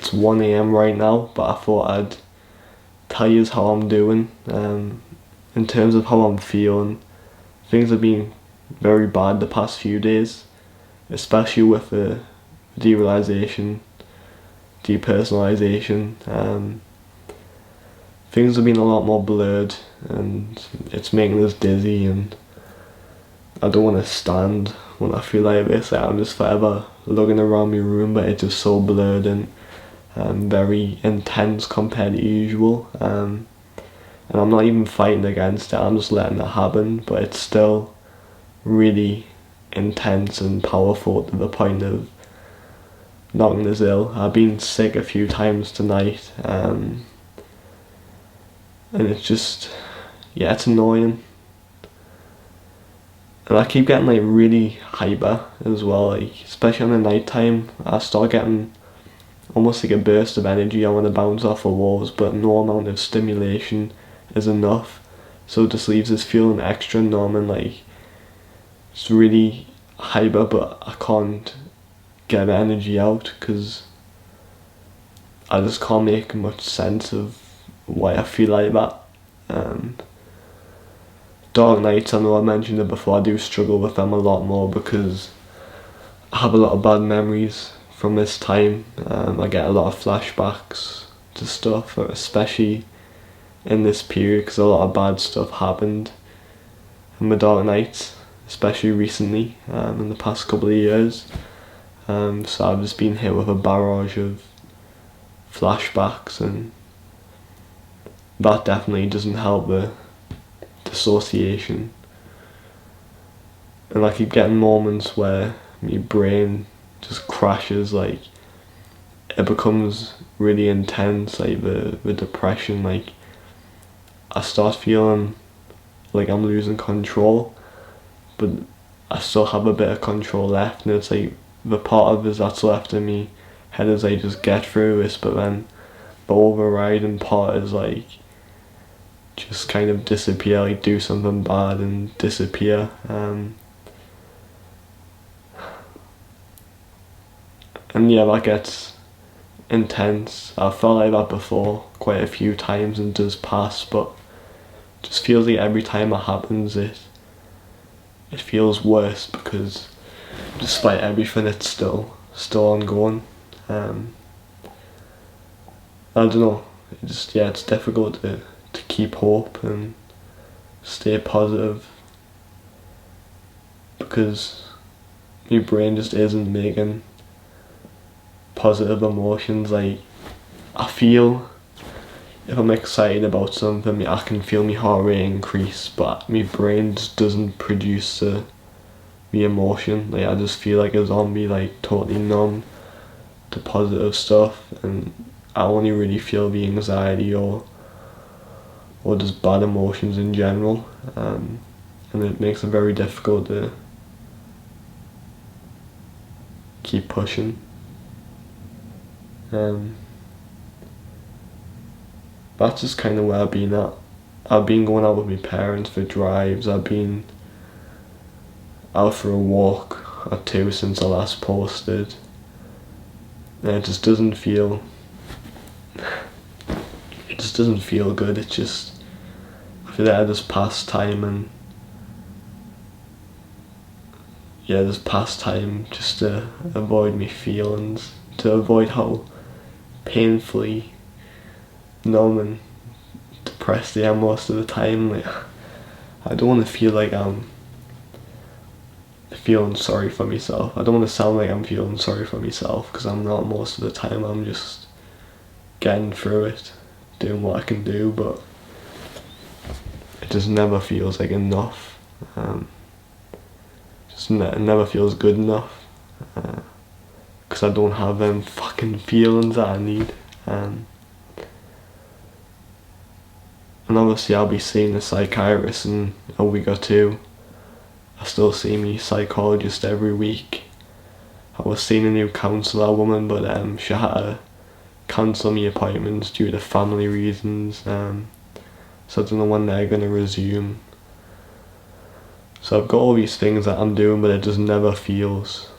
it's 1 AM right now, but I thought I'd tell you how I'm doing. In terms of how I'm feeling, things have been very bad the past few days, especially with the derealisation, depersonalisation. Things have been a lot more blurred, and it's making us dizzy, and I don't want to stand when I feel like this. I'm just forever looking around my room, but it's just so blurred and very intense compared to usual. And I'm not even fighting against it, I'm just letting it happen, but it's still really intense and powerful to the point of knocking us ill. I've been sick a few times tonight, and it's just, yeah, it's annoying. And I keep getting like really hyper as well, like especially on the night time. I start getting almost like a burst of energy. I want to bounce off the walls, but no amount of stimulation is enough. So it just leaves us feeling extra numb and like it's really hyper, but I can't get the energy out because I just can't make much sense of why I feel like that. Dark nights, I know I mentioned it before, I do struggle with them a lot more because I have a lot of bad memories from this time. I get a lot of flashbacks to stuff, especially in this period because a lot of bad stuff happened in the dark nights, especially recently, in the past couple of years. So I've just been hit with a barrage of flashbacks, and that definitely doesn't help the dissociation. And I keep getting moments where my brain just crashes, like it becomes really intense, like the depression, like I start feeling like I'm losing control, but I still have a bit of control left, and it's like the part of us that's left in me head is like just get through this, but then the overriding part is like just kind of disappear, like do something bad and disappear. And yeah, that gets intense. I've felt like that before quite a few times and does pass, but it just feels like every time it happens it feels worse because despite everything it's still ongoing. I don't know, it's difficult to keep hope and stay positive because your brain just isn't making positive emotions. Like I feel if I'm excited about something, I can feel my heart rate increase, but my brain just doesn't produce the emotion. Like I just feel like a zombie, like totally numb to positive stuff, and I only really feel the anxiety or just bad emotions in general, and it makes it very difficult to keep pushing. That's just kind of where I've been at. I've been going out with my parents for drives, I've been out for a walk or two since I last posted, and it just doesn't feel good. It's just, I feel like I just pass time, and yeah, just pass time just to avoid my feelings, to avoid how painfully numb and depressed I am most of the time. Like, I don't want to feel like I'm feeling sorry for myself. I don't want to sound like I'm feeling sorry for myself because I'm not most of the time. I'm just getting through it, doing what I can do, but it just never feels like enough. It never feels good enough because I don't have them fucking feelings that I need. And obviously I'll be seeing a psychiatrist in a week or two. I still see me psychologist every week. I was seeing a new counsellor woman, but she had to cancel me appointments due to family reasons. So I don't know when they're going to resume. So I've got all these things that I'm doing, but it just never feels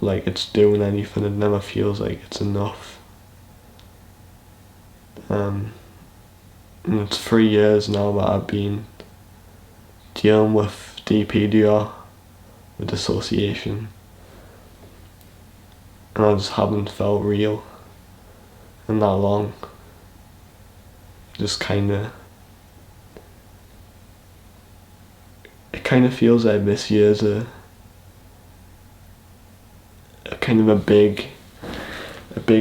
like it's doing anything. It never feels like it's enough. And it's 3 years now that I've been dealing with DPDR, with dissociation, and I just haven't felt real in that long. Just it kind of feels like this year's a kind of a big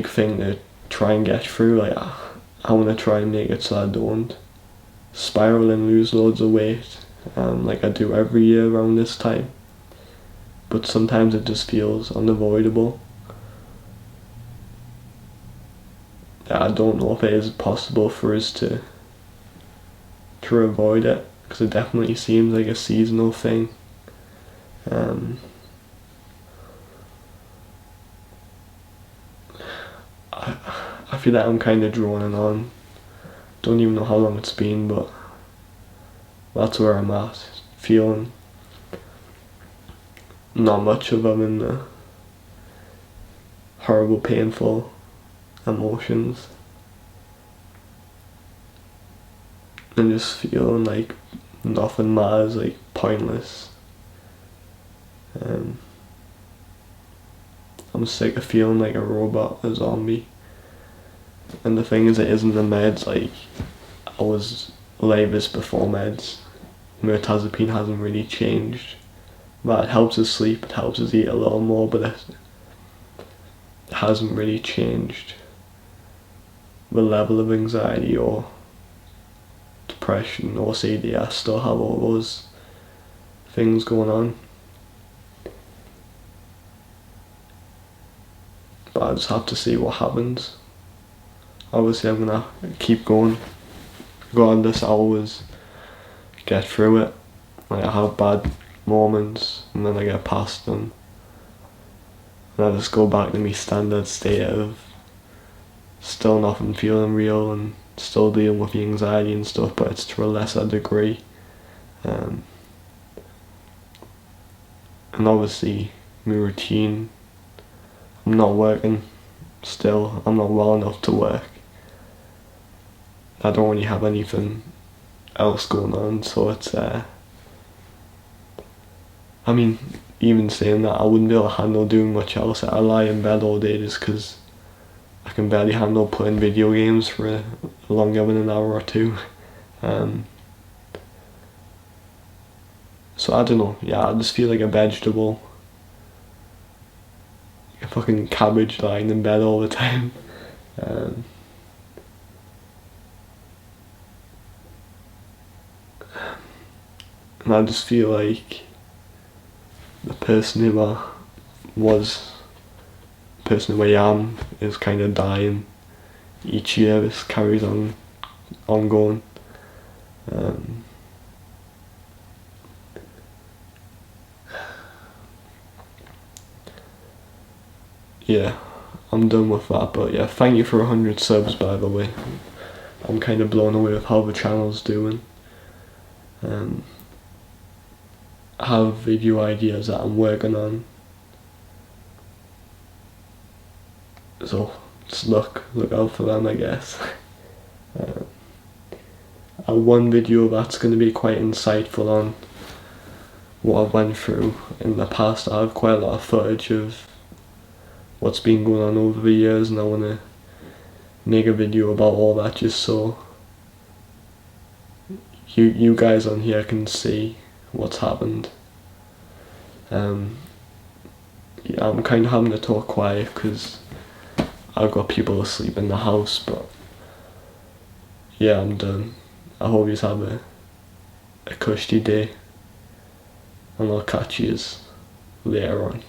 thing to try and get through. Like, I want to try and make it so I don't spiral and lose loads of weight, like I do every year around this time. But sometimes it just feels unavoidable. I don't know if it is possible for us to avoid it, because it definitely seems like a seasonal thing. I feel like I'm kind of droning on. Don't even know how long it's been, but that's where I'm at. Feeling not much of them in the horrible, painful emotions. And just feeling like nothing matters, like pointless. I'm sick of feeling like a robot, a zombie. And the thing is, it isn't the meds. Like, I was like this before meds. Mirtazapine hasn't really changed. But it helps us sleep, it helps us eat a little more, but it hasn't really changed the level of anxiety or depression or OCD. I still have all those things going on. But I just have to see what happens. Obviously I'm gonna keep going. Regardless, I always get through it. Like, I have bad moments and then I get past them. And I just go back to my standard state of still nothing feeling real and still dealing with the anxiety and stuff, but it's to a lesser degree. And obviously my routine, I'm not working still, I'm not well enough to work. I don't really have anything else going on, so it's I mean, even saying that, I wouldn't be able to handle doing much else. I lie in bed all day just because I can barely handle playing video games for longer than an hour or two. So I don't know, yeah, I just feel like a vegetable. Like a fucking cabbage lying in bed all the time. And I just feel like the person who I was, the person who I am, is kind of dying. Each year this carries on, ongoing. Yeah, I'm done with that, but yeah, thank you for 100 subs, by the way. I'm kind of blown away with how the channel's doing. I have video ideas that I'm working on. So just look out for them, I guess. One video that's going to be quite insightful on what I've went through in the past. I have quite a lot of footage of what's been going on over the years, and I want to make a video about all that, just so you guys on here can see what's happened. Yeah, I'm kind of having to talk quiet because I've got people asleep in the house, but yeah, I'm done. I hope you have a cushy day, and I'll catch you later on.